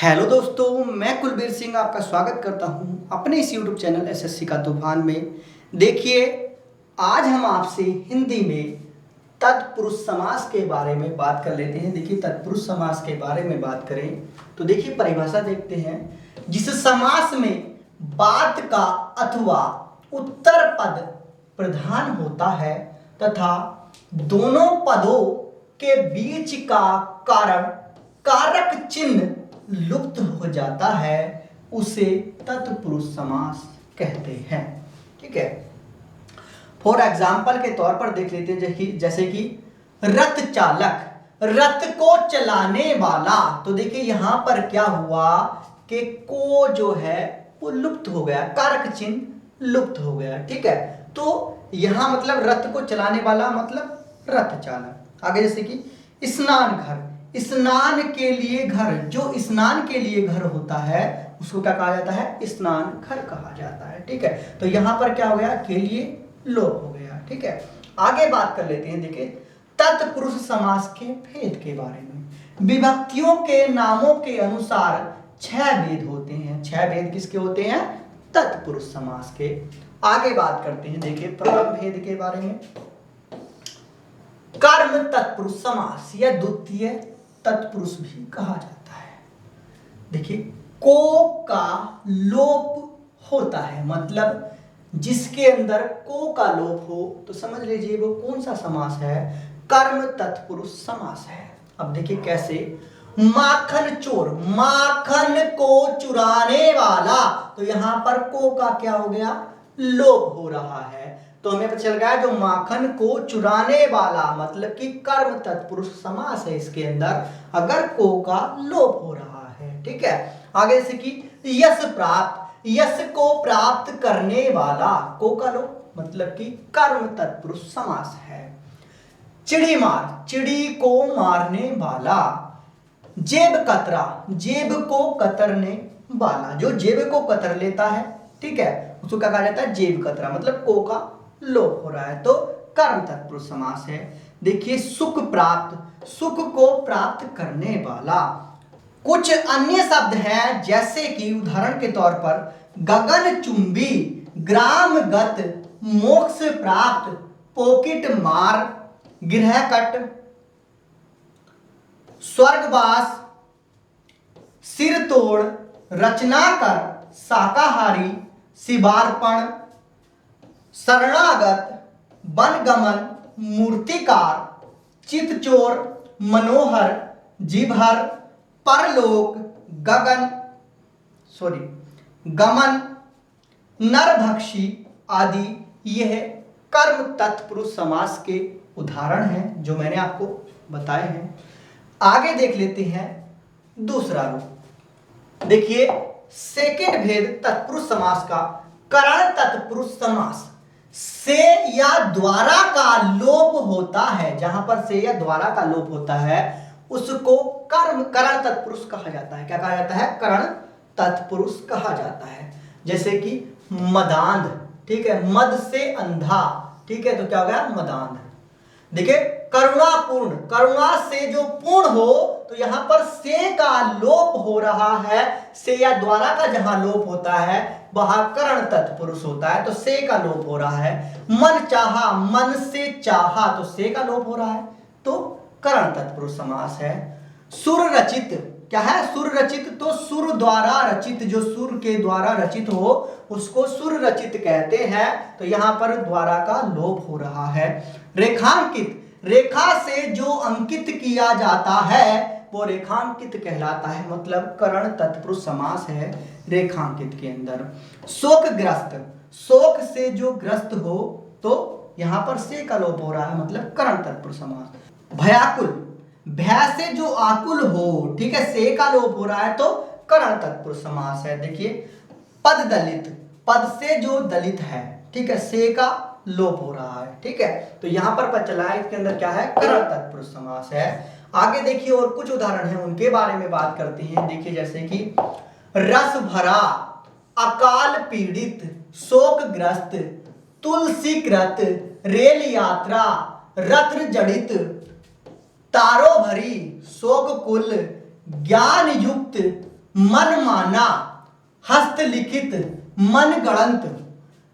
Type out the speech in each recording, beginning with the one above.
Hello दोस्तों, मैं कुलबीर सिंह आपका स्वागत करता हूं अपने इस यूट्यूब चैनल एसएससी का तूफान में। देखिए, आज हम आपसे हिंदी में तत्पुरुष समास के बारे में बात कर लेते हैं। देखिए, तत्पुरुष समास के बारे में बात करें तो देखिए परिभाषा देखते हैं। जिस समास में बात का अथवा उत्तर पद प्रधान होता है तथा दोनों पदों के बीच का कारक चिन्ह लुप्त हो जाता है, उसे तत्पुरुष समास कहते हैं। ठीक है, फॉर एग्जाम्पल के तौर पर देख लेते हैं। जैसे कि रथ चालक, रथ को चलाने वाला। तो देखिए यहां पर क्या हुआ कि को जो है वो लुप्त हो गया, कारक चिन्ह लुप्त हो गया। ठीक है, तो यहां मतलब रथ को चलाने वाला मतलब रथ चालक। आगे जैसे कि स्नान घर, स्नान के लिए घर, जो स्नान के लिए घर होता है उसको क्या कहा जाता है? स्नान घर कहा जाता है। ठीक है, तो यहां पर क्या हो गया? के लिए लोप हो गया। ठीक है, आगे बात कर लेते हैं। देखिए तत्पुरुष समास के भेद के बारे में। विभक्तियों के नामों के अनुसार 6 भेद होते हैं। 6 भेद किसके होते हैं? तत्पुरुष समास के। आगे बात करते हैं। देखिए प्रथम भेद के बारे में, कर्म तत्पुरुष समास या द्वितीय तत्पुरुष भी कहा जाता है। देखिए को का लोप होता है, मतलब जिसके अंदर को का लोप हो तो समझ लीजिए वो कौन सा समास है? कर्म तत्पुरुष समास है। अब देखिए कैसे। माखन चोर, माखन को चुराने वाला, तो यहां पर को का क्या हो गया? लोप हो रहा है। तो हमें पता चल गया जो माखन को चुराने वाला मतलब कि कर्म तत्पुरुष समास है। इसके अंदर अगर को का लोप हो रहा है। ठीक है, आगे से कि यश प्राप्त, यश को प्राप्त करने वाला, को का लोप मतलब कि कर्म तत्पुरुष समास है। चिड़ी मार, चिड़ी को मारने वाला। जेब कतरा, जेब को कतरने वाला, जो जेब को कतर लेता है, ठीक है, उसको क्या कहा जाता है? जेब कतरा, मतलब को का लोप हो रहा है, तो कर्म तत्पुरुष समास है। देखिए सुख प्राप्त, सुख को प्राप्त करने वाला। कुछ अन्य शब्द हैं जैसे कि उदाहरण के तौर पर गगन चुंबी, ग्रामगत, मोक्ष प्राप्त, पॉकेट मार, गृहकट, स्वर्गवास, सिर तोड़, रचनाकर, शाकाहारी, शिवार्पण, शरणागत, वनगमन, मूर्तिकार, चितचोर, मनोहर, जीभर, परलोक, गमन, नरभक्षी आदि यह कर्म तत्पुरुष समास के उदाहरण हैं जो मैंने आपको बताए हैं। आगे देख लेते हैं दूसरा रूप। देखिए सेकेंड भेद तत्पुरुष समास का, करण तत्पुरुष समास। से या द्वारा का लोप होता है, जहां पर से या द्वारा का लोप होता है उसको करण तत्पुरुष कहा जाता है। क्या कहा जाता है? करण तत्पुरुष कहा जाता है। जैसे कि मदांध, ठीक है, मद से अंधा, ठीक है, तो क्या हो गया? मदांध। देखिए करुणापूर्ण, करुणा से जो पूर्ण हो, तो यहां पर से का लोप हो रहा है। से या द्वारा का जहां लोप होता है वहां करण तत्पुरुष होता है, तो से का लोप हो रहा है। मन चाहा, मन से चाहा, तो से का लोप हो रहा है, तो करण तत्पुरुष समास है। सुर रचित, क्या है? सुर रचित, तो सुर द्वारा रचित, जो सुर के द्वारा रचित हो उसको सुर रचित कहते हैं, तो यहां पर द्वारा का लोप हो रहा है। रेखांकित, रेखा से जो अंकित किया जाता है वो रेखांकित कहलाता है, मतलब करण तत्पुरुष समास है रेखांकित के अंदर। शोकग्रस्त, शोक से जो ग्रस्त हो तो यहां पर से का लोप हो रहा है, मतलब करण तत्पुरुष समास। भयाकुल, भय से जो आकुल हो, ठीक है, से का लोप हो रहा है, तो करण तत्पुरुष समास है। देखिए पद दलित, पद से जो दलित है, ठीक है, से का लोप हो रहा है। ठीक है, तो यहां पर पता चला है इसके अंदर क्या है? करण तत्पुरुष समास है। आगे देखिए और कुछ उदाहरण हैं, उनके बारे में बात करते हैं। देखिए जैसे कि रस भरा, अकाल पीड़ित, शोकग्रस्त, तुलसीकृत, रेल यात्रा, रत्न जड़ित, तारो भरी, शोक कुल, ज्ञान युक्त, मनमाना, हस्तलिखित, मनगढ़ंत,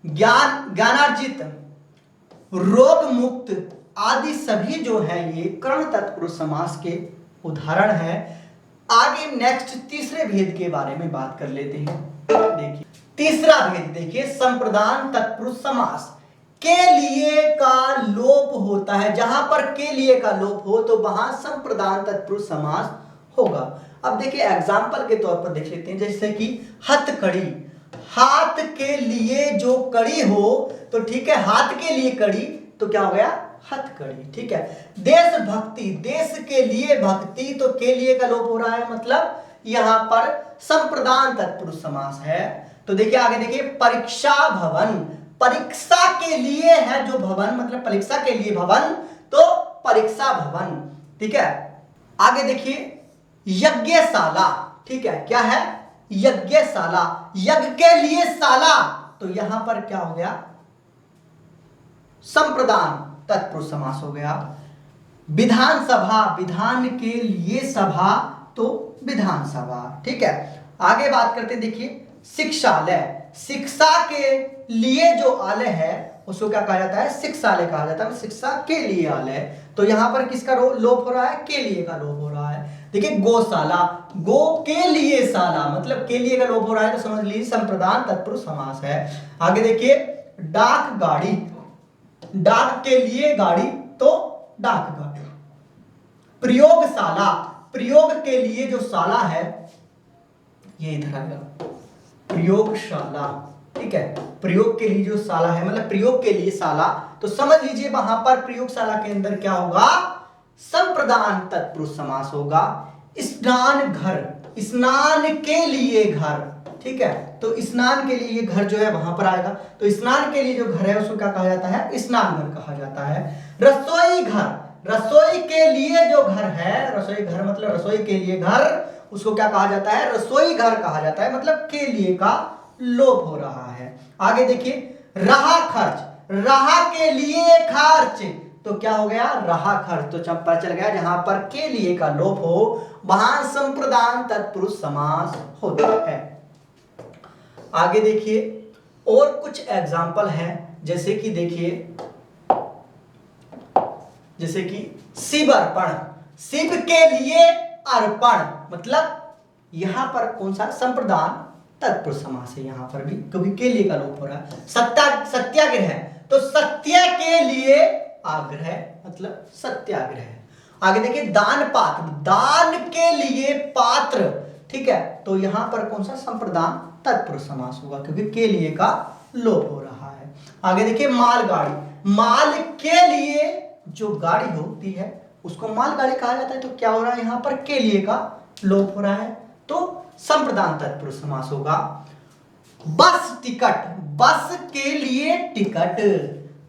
ज्ञानार्जित, रोग मुक्त आदि सभी जो है ये कर्ण तत्पुरुष समास के उदाहरण है। आगे नेक्स्ट तीसरे भेद के बारे में बात कर लेते हैं। देखिए तीसरा भेद देखिए, संप्रदान तत्पुरुष समास। के लिए का लोप होता है, जहां पर के लिए का लोप हो तो वहां संप्रदान तत्पुरुष समास होगा। अब देखिए एग्जाम्पल के तौर पर देख लेते हैं, जैसे कि हथकड़ी, हाथ के लिए जो कड़ी हो तो ठीक है, हाथ के लिए कड़ी तो क्या हो गया, हथकड़ी। ठीक है। देशभक्ति, देश के लिए भक्ति तो के लिए का लोप हो रहा है, मतलब यहां पर संप्रदान तत्पुरुष समास है। तो देखिए आगे देखिए, परीक्षा भवन, परीक्षा के लिए है जो भवन, मतलब परीक्षा के लिए भवन तो परीक्षा भवन। ठीक है। आगे देखिए यज्ञशाला, ठीक है, क्या है, यज्ञशाला, यज्ञ के लिए शाला तो यहां पर क्या हो गया, संप्रदान तत्पुरुष समास हो गया। विधानसभा, विधान के लिए सभा तो विधानसभा। ठीक है। आगे बात करते देखिए शिक्षालय, शिक्षा के लिए जो आलय है उसको क्या कहा जाता है, शिक्षालय कहा जाता है, शिक्षा के लिए आलय। तो यहां पर किसका लोप हो रहा है, के लिए का लोप हो रहा है। देखिए गौशाला, गो के लिए शाला, मतलब के लिए का लोप हो रहा है तो समझ लीजिए संप्रदान तत्पुरुष समास है। आगे देखिए डाक गाड़ी, डाक के लिए गाड़ी तो डाक गाड़ी। प्रयोगशाला, प्रयोग के लिए जो शाला है ये इधर आएगा, प्रयोगशाला। ठीक है, प्रयोग के लिए जो शाला है मतलब प्रयोग के लिए शाला, तो समझ लीजिए वहां पर प्रयोगशाला के अंदर क्या होगा, संप्रदान तत्पुरुष समास होगा। स्नान घर, स्नान के लिए घर। ठीक है, तो स्नान के लिए ये घर जो है वहां पर आएगा, तो स्नान के लिए जो घर है उसको क्या कहा जाता है, स्नान घर कहा जाता है। रसोई घर, रसोई के लिए जो घर है, रसोई घर मतलब रसोई के लिए घर, उसको क्या कहा जाता है, रसोई घर कहा जाता है, मतलब के लिए का लोप हो रहा है। आगे देखिए रहा खर्च, रहा के लिए खर्च तो क्या हो गया, रहा खर्च। तो पता चल गया जहां पर के लिए का लोप हो वहां संप्रदान तत्पुरुष समास होता है। आगे देखिए और कुछ एग्जाम्पल हैं, जैसे कि देखिए, जैसे कि शिव अर्पण, शिव के लिए अर्पण, मतलब यहां पर कौन सा, संप्रदान तत्पुरुष समास है यहां पर भी, क्योंकि के लिए का लोप हो रहा है। सत्याग्रह, तो सत्य के लिए आग्रह मतलब सत्याग्रह। आगे देखिए दान पात्र, दान के लिए पात्र। ठीक है, तो यहां पर कौन सा, संप्रदान तत्पुरुष समास होगा क्योंकि के लिए का लोप हो रहा है। आगे देखिए मालगाड़ी, माल के लिए जो गाड़ी होती है उसको मालगाड़ी कहा जाता है, तो क्या हो रहा है यहां पर के लिए का लोप हो रहा है, तो संप्रदान तत्पुरुष समास होगा। बस टिकट, बस के लिए टिकट,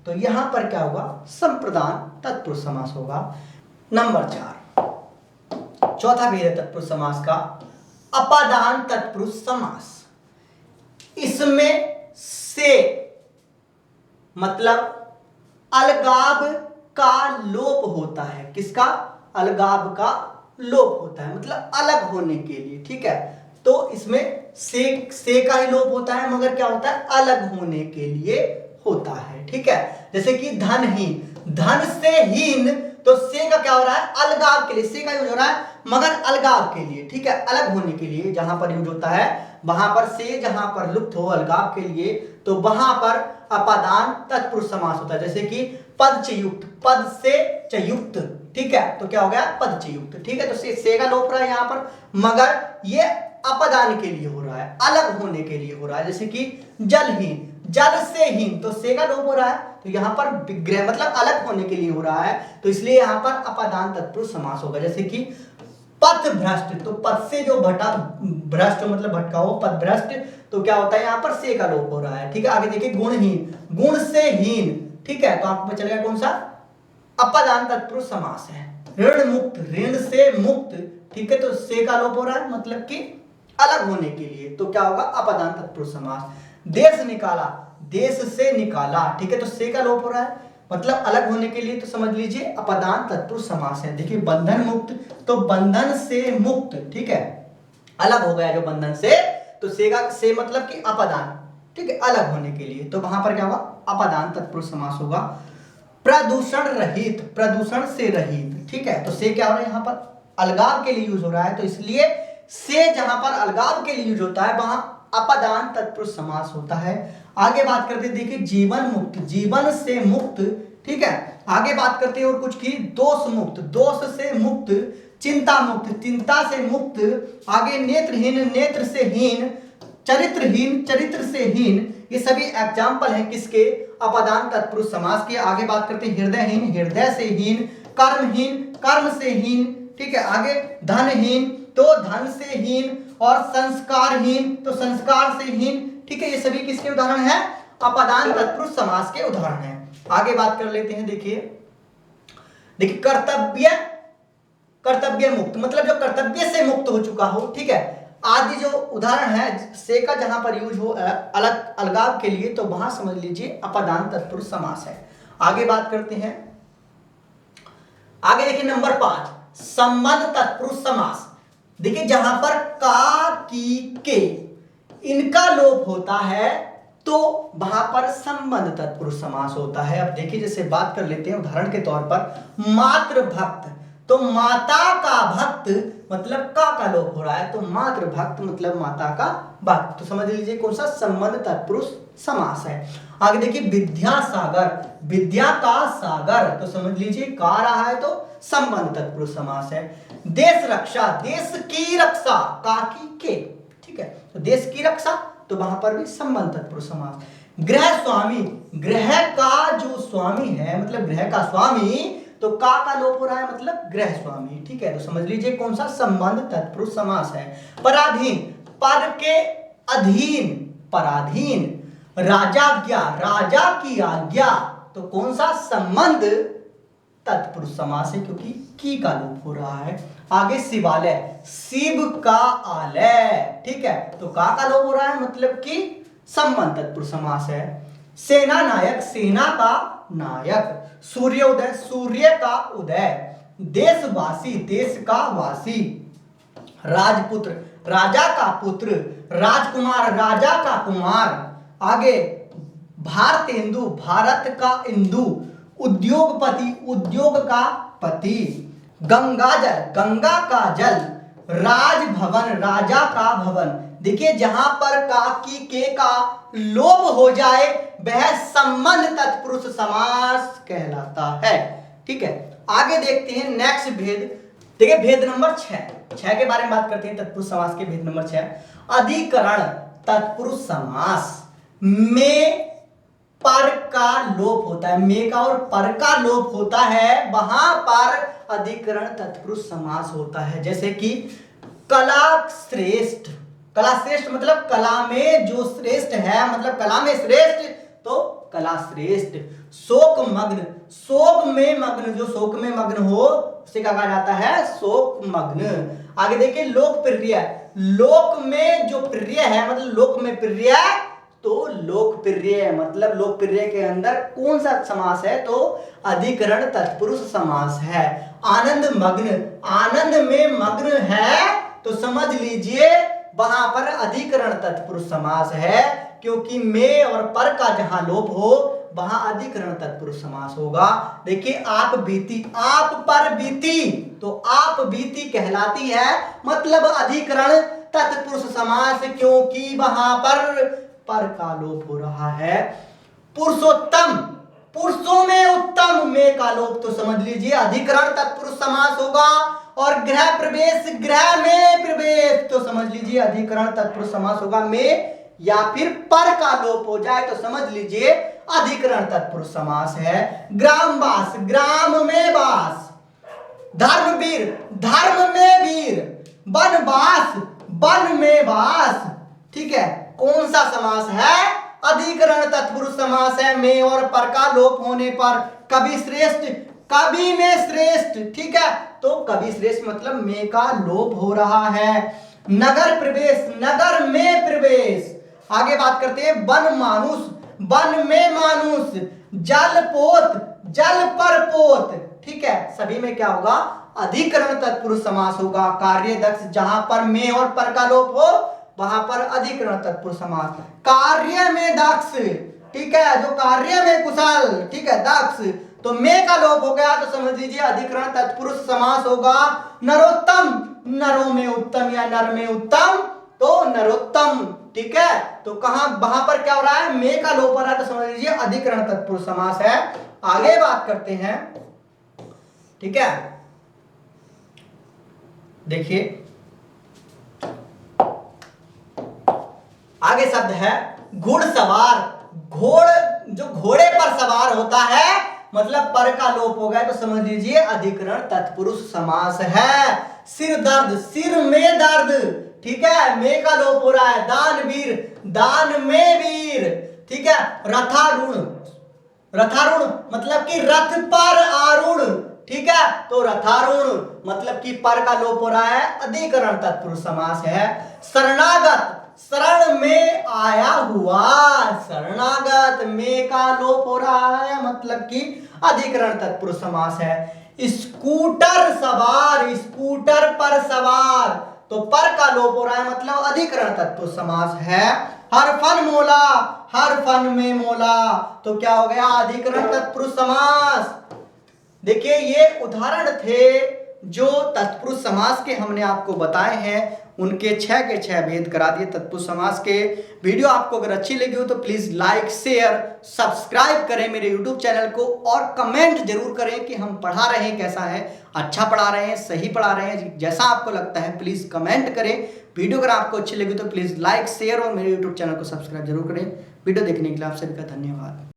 तो यहां पर क्या होगा, संप्रदान तत्पुरुष समास होगा। नंबर 4, चौथा भेद है तत्पुरुष समास का, अपादान तत्पुरुष समास। इसमें से मतलब अलगाव का लोप होता है, किसका, अलगाव का लोप होता है, मतलब अलग होने के लिए। ठीक है, तो इसमें से का ही लोप होता है, मगर क्या होता है, अलग होने के लिए होता है। ठीक है, जैसे कि धनहीन, धन से हीन तो से का क्या हो रहा है, अलगाव के लिए, से का यूज हो रहा है मगर अलगाव के लिए। ठीक है, अलग होने के लिए जहां पर यूज होता है वहां पर से, जहां पर लुप्त हो अलगाव के लिए तो वहां पर अपादान तत्पुरुष समास होता है। जैसे कि पद से युक्त, पद से च युक्त। ठीक है, तो क्या हो गया, पद से युक्त। ठीक है, तो से का लोप रहा है यहां पर, मगर ये अपदान के लिए हो रहा है, अलग होने के लिए हो रहा है। जैसे कि जलहीन, जल से हीन तो से का लोप हो रहा है, तो यहां पर विग्रह मतलब अलग होने के लिए हो रहा है, तो इसलिए यहां पर अपादान तत्पुरुष समास होगा। जैसे कि पथ भ्रष्ट, तो पथ से जो भटा, भ्रष्ट मतलब भटका हो, पथ भ्रष्ट, तो क्या होता है यहां पर से का लोप हो रहा है। ठीक है, आगे देखिए गुणहीन, गुण से हीन। ठीक है, तो आपको चलेगा कौन सा, अपादान तत्पुरुष समास है। ऋण मुक्त, ऋण से मुक्त। ठीक है, तो से का लोप हो रहा है मतलब कि अलग होने के लिए, तो क्या होगा, अपादान तत्पुरुष समास। देश निकाला, देश से निकाला। ठीक है, तो से का लोप हो रहा है मतलब अलग होने के लिए, तो समझ लीजिए अपदान तत्पुरुष समास है। देखिए बंधन मुक्त, तो बंधन से मुक्त। ठीक है, अलग हो गया जो बंधन से, तो सेगा से मतलब कि अपदान, ठीक है, अलग होने के लिए, तो वहां पर क्या होगा, अपदान तत्पुरुष समास होगा। प्रदूषण रहित, प्रदूषण से रहित, ठीक है, तो से क्या हो रहा है यहाँ पर अलगाव के लिए यूज हो रहा है, तो इसलिए से जहां पर अलगाव के लिए यूज होता है वहां अपदान तत्पुरुष समास होता है। आगे बात करते देखिए जीवन मुक्त, जीवन से मुक्त, ठीक है, आगे बात करते हैं और कुछ की दोष मुक्त, दोष से मुक्त, चिंता मुक्त, चिंता से मुक्त, आगे नेत्रहीन, नेत्र से हीन, चरित्रहीन, चरित्र से हीन, ये सभी एग्जाम्पल हैं किसके, अपदान तत्पुरुष समास के। आगे बात करते हैं हृदयहीन, हृदय से हीन, कर्महीन, कर्म से हीन, ठीक है, आगे धनहीन, तो धन से हीन, और संस्कारहीन, तो संस्कार से हीन, ठीक है, ये सभी किसके उदाहरण हैं, अपदान तत्पुरुष समास के उदाहरण हैं। आगे बात कर लेते हैं, देखिए कर्तव्य, कर्तव्य मुक्त मतलब जो कर्तव्य से मुक्त हो चुका हो, ठीक है, आदि जो उदाहरण है से का जहां पर यूज हो अलग अलगाव के लिए, तो वहां समझ लीजिए अपदान तत्पुरुष समास है। आगे बात करते हैं, आगे देखिए नंबर 5 संबंध तत्पुरुष समास। देखिए जहां पर का, की, के इनका लोप होता है तो वहां पर संबंध तत्पुरुष समास होता है। अब देखिए जैसे बात कर लेते हैं उदाहरण के तौर पर मातृ भक्त, तो माता का भक्त मतलब का लोप हो रहा है, तो मातृ भक्त मतलब माता का भक्त, तो समझ लीजिए कौन सा संबंध तत्पुरुष समास है। आगे देखिए विद्यासागर, विद्या का सागर, तो समझ लीजिए का रहा है तो संबंध तत्पुरुष समास है। देश रक्षा, देश की रक्षा, का की के, ठीक है, तो देश की रक्षा, तो वहां पर भी संबंध तत्पुरुष समास। गृह स्वामी, गृह का जो स्वामी है मतलब गृह का स्वामी, तो का लोप हो रहा है मतलब गृह स्वामी, ठीक है, तो समझ लीजिए कौन सा संबंध तत्पुरुष समास है। पराधीन, पर के अधीन, पराधीन, राजाज्ञा, राजा की आज्ञा, तो कौन सा संबंध तत्पुरुष समास है क्योंकि की का लोप हो रहा है। आगे शिवालय, शिव का आलय, ठीक है, तो का लोप हो रहा है मतलब कि संबंध तत्पुरुष समास है। सेना नायक, सेना का नायक। सूर्योदय, सूर्य का उदय। देशवासी, देश का वासी। राजपुत्र, राजा का पुत्र। राजकुमार, राजा का कुमार। आगे भारतेंदु, भारत का इंदु। उद्योगपति, उद्योग का पति। गंगाजल, गंगा का जल। राजभवन, राजा का भवन। देखिए जहां पर का, की, के का लोप हो जाए वह संबंध तत्पुरुष समास कहलाता है, ठीक है। आगे देखते हैं नेक्स्ट भेद, देखिए भेद नंबर 6 के बारे में बात करते हैं तत्पुरुष समास के। भेद नंबर 6 अधिकरण तत्पुरुष समास में पर का लोप होता है, में का और पर का लोप होता है, वहां पर अधिकरण तत्पुरुष समास होता है। जैसे कि कला श्रेष्ठ, कला श्रेष्ठ मतलब कला में जो श्रेष्ठ है, मतलब कला में श्रेष्ठ तो कला श्रेष्ठ। शोक मग्न, शोक में मग्न, जो शोक में मग्न हो उसे क्या कहा जाता है, शोक मग्न। आगे देखिए लोकप्रिय, लोक में जो प्रिय है मतलब लोक में प्रिय, तो लोकप्रिय मतलब लोकप्रिय के अंदर कौन सा समास है, तो अधिकरण तत्पुरुष समास है। आनंद मग्न, आनंद में मग्न है तो समझ लीजिए वहां पर अधिकरण तत्पुरुष समास है, क्योंकि में और पर का जहां लोप हो वहां अधिकरण तत्पुरुष समास होगा। देखिए आप बीती, आप पर बीती, तो आप बीती कहलाती है मतलब अधिकरण तत्पुरुष समास, क्योंकि वहां पर का लोप हो रहा है। पुरुषोत्तम, पुरुषों में उत्तम, में का लोप, तो समझ लीजिए अधिकरण तत्पुरुष समास होगा। और गृह प्रवेश, गृह में प्रवेश, तो समझ लीजिए अधिकरण तत्पुरुष समास होगा। में या फिर पर का लोप हो जाए तो समझ लीजिए अधिकरण तत्पुरुष समास है। ग्रामवास, ग्राम में वास। धर्मवीर, धर्म में वीर। वनवास, वन में वास, ठीक है, कौन सा समास है, अधिकरण तत्पुरुष समास है। में और पर का लोप होने पर कवि श्रेष्ठ, कवि में श्रेष्ठ, ठीक है, तो कवि श्रेष्ठ मतलब में का लोप हो रहा है। नगर प्रवेश, नगर में प्रवेश। आगे बात करते हैं वन मानुष, वन में मानुष। जल पोत, जल पर पोत, ठीक है, सभी में क्या होगा, अधिकरण तत्पुरुष समास होगा। कार्य दक्ष, जहां पर में और पर का लोप हो वहां पर अधिकरण तत्पुरुष समास। कार्य में दक्ष, ठीक है, जो कार्य में कुशल, ठीक है, दक्ष, तो में का लोप हो गया तो समझ लीजिए अधिकरण तत्पुरुष समास होगा। नरोत्तम, नरों में उत्तम या नर में उत्तम, तो नरोत्तम, ठीक है। तो कहां वहां पर क्या हो रहा है, में का लोप हो रहा है, तो समझ लीजिए अधिकरण तत्पुरुष समास है। आगे बात करते हैं, ठीक है, देखिए आगे शब्द है घुड़सवार। घोड़, जो घोड़े पर सवार होता है, मतलब पर का लोप हो गया तो समझ लीजिए अधिकरण तत्पुरुष समास है। सिर दर्द, सिर में दर्द, ठीक है, में का लोप हो रहा है। दानवीर, दान में वीर, ठीक है। रथारूढ़, रथारूढ़ मतलब कि रथ पर आरूढ़, ठीक है, तो रथारूढ़ मतलब कि पर का लोप हो रहा है, अधिकरण तत्पुरुष समास है। शरणागत, शरण में आया हुआ, शरणागत, में का लोप हो रहा है, मतलब कि अधिकरण तत्पुरुष समास है। स्कूटर सवार, स्कूटर पर सवार, तो पर का लोप हो रहा है, मतलब अधिकरण तत्पुरुष समास है। हर फन मोला, हर फन में मोला, तो क्या हो गया, अधिकरण तत्पुरुष समास। देखिए ये उदाहरण थे जो तत्पुरुष समास के हमने आपको बताए हैं, उनके 6 के 6 भेद करा दिए तत्पुरुष समास के। वीडियो आपको अगर अच्छी लगी हो तो प्लीज लाइक, शेयर, सब्सक्राइब करें मेरे यूट्यूब चैनल को, और कमेंट जरूर करें कि हम पढ़ा रहे हैं कैसा है, अच्छा पढ़ा रहे हैं, सही पढ़ा रहे हैं, जैसा आपको लगता है प्लीज कमेंट करें। वीडियो अगर आपको अच्छी लगी तो प्लीज लाइक, शेयर और मेरे यूट्यूब चैनल को सब्सक्राइब जरूर करें। वीडियो देखने के लिए आप सभी का धन्यवाद।